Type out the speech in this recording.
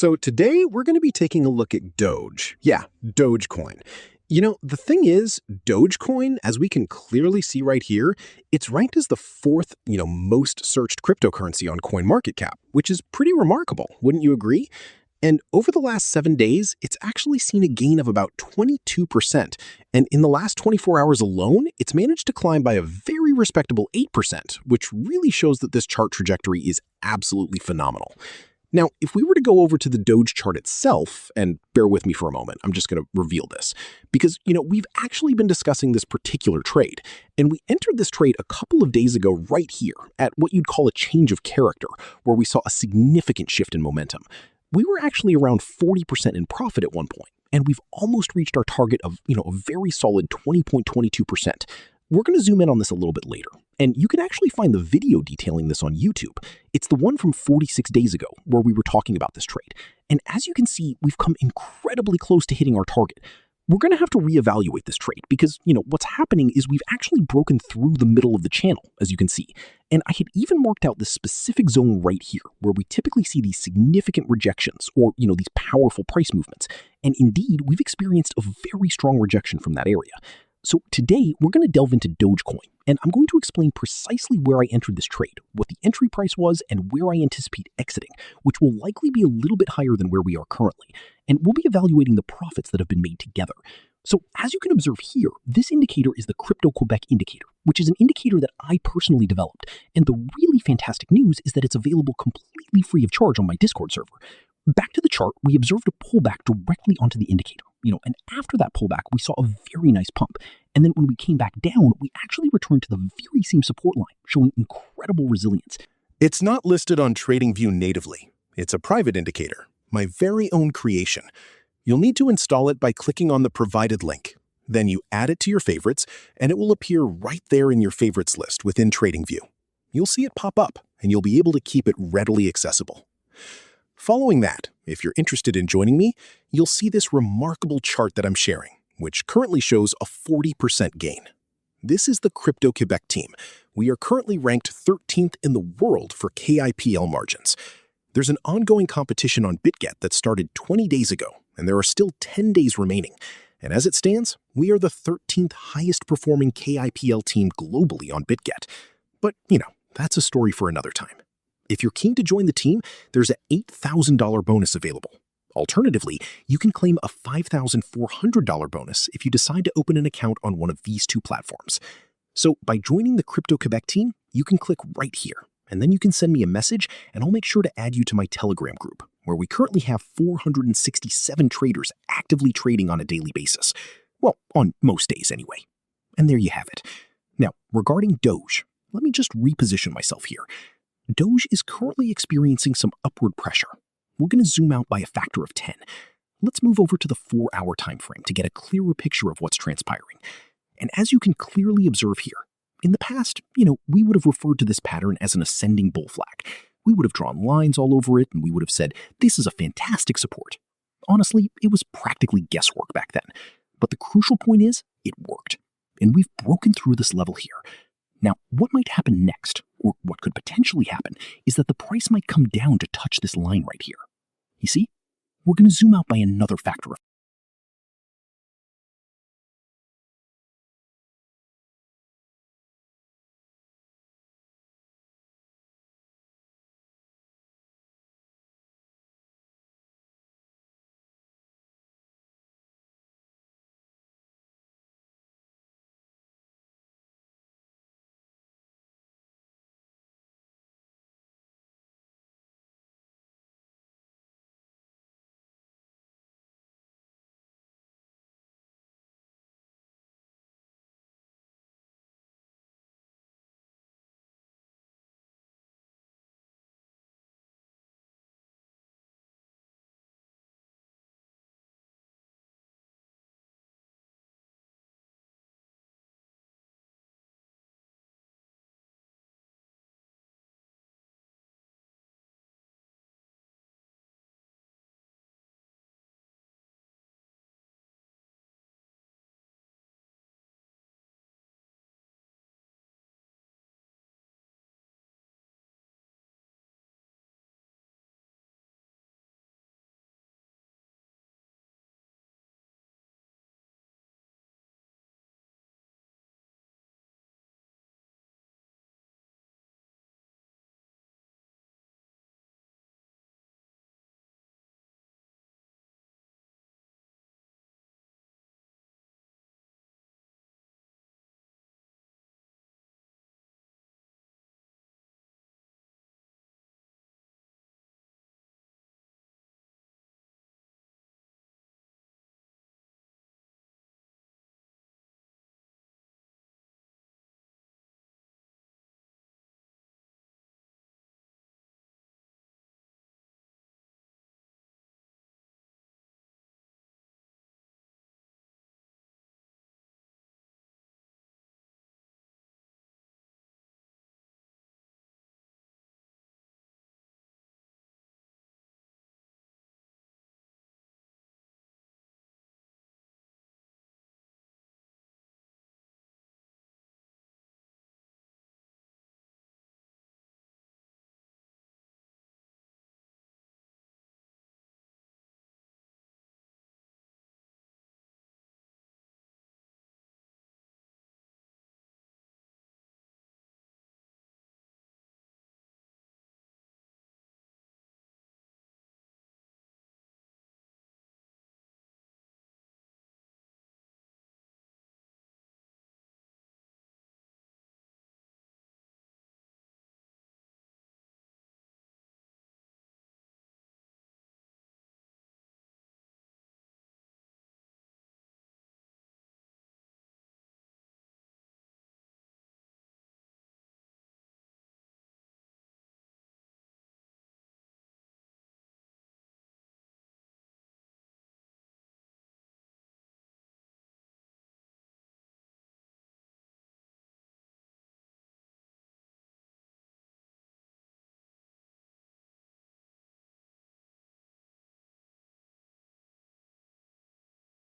So today we're going to be taking a look at Doge. Yeah, Dogecoin. The thing is, Dogecoin, as we can clearly see right here, it's ranked as the fourth, most searched cryptocurrency on CoinMarketCap, which is pretty remarkable, wouldn't you agree? And over the last 7 days, it's actually seen a gain of about 22%. And in the last 24 hours alone, it's managed to climb by a very respectable 8%, which really shows that this chart trajectory is absolutely phenomenal. Now, if we were to go over to the Doge chart itself, and bear with me for a moment, I'm just going to reveal this, because, we've actually been discussing this particular trade, and we entered this trade a couple of days ago right here at what you'd call a change of character, where we saw a significant shift in momentum. We were actually around 40% in profit at one point, and we've almost reached our target of, a very solid 20.22%. We're going to zoom in on this a little bit later, and you can actually find the video detailing this on YouTube. It's the one from 46 days ago where we were talking about this trade. And as you can see, we've come incredibly close to hitting our target. We're going to have to reevaluate this trade because, what's happening is we've actually broken through the middle of the channel, as you can see. And I had even marked out this specific zone right here where we typically see these significant rejections or, these powerful price movements. And indeed, we've experienced a very strong rejection from that area. So today, we're going to delve into Dogecoin, and I'm going to explain precisely where I entered this trade, what the entry price was, and where I anticipate exiting, which will likely be a little bit higher than where we are currently. And we'll be evaluating the profits that have been made together. So as you can observe here, this indicator is the Crypto-Quebec indicator, which is an indicator that I personally developed. And the really fantastic news is that it's available completely free of charge on my Discord server. Back to the chart, we observed a pullback directly onto the indicator, and after that pullback, we saw a very nice pump. And then when we came back down, we actually returned to the very same support line, showing incredible resilience. It's not listed on TradingView natively. It's a private indicator, my very own creation. You'll need to install it by clicking on the provided link. Then you add it to your favorites, and it will appear right there in your favorites list within TradingView. You'll see it pop up, and you'll be able to keep it readily accessible. Following that, if you're interested in joining me, you'll see this remarkable chart that I'm sharing, which currently shows a 40% gain. This is the Crypto-Quebec team. We are currently ranked 13th in the world for KIPL margins. There's an ongoing competition on BitGet that started 20 days ago, and there are still 10 days remaining. And as it stands, we are the 13th highest performing KIPL team globally on BitGet. But, that's a story for another time. If you're keen to join the team, there's an $8,000 bonus available. Alternatively, you can claim a $5,400 bonus if you decide to open an account on one of these two platforms. So by joining the Crypto-Quebec team, you can click right here, and then you can send me a message, and I'll make sure to add you to my Telegram group, where we currently have 467 traders actively trading on a daily basis. Well, on most days anyway. And there you have it. Now, regarding Doge, let me just reposition myself here. Doge is currently experiencing some upward pressure. We're going to zoom out by a factor of 10. Let's move over to the 4-hour time frame to get a clearer picture of what's transpiring. And as you can clearly observe here, in the past, we would have referred to this pattern as an ascending bull flag. We would have drawn lines all over it, and we would have said, this is a fantastic support. Honestly, it was practically guesswork back then. But the crucial point is, it worked. And we've broken through this level here. Now, what might happen next, or what could potentially happen, is that the price might come down to touch this line right here. You see? We're going to zoom out by another factor of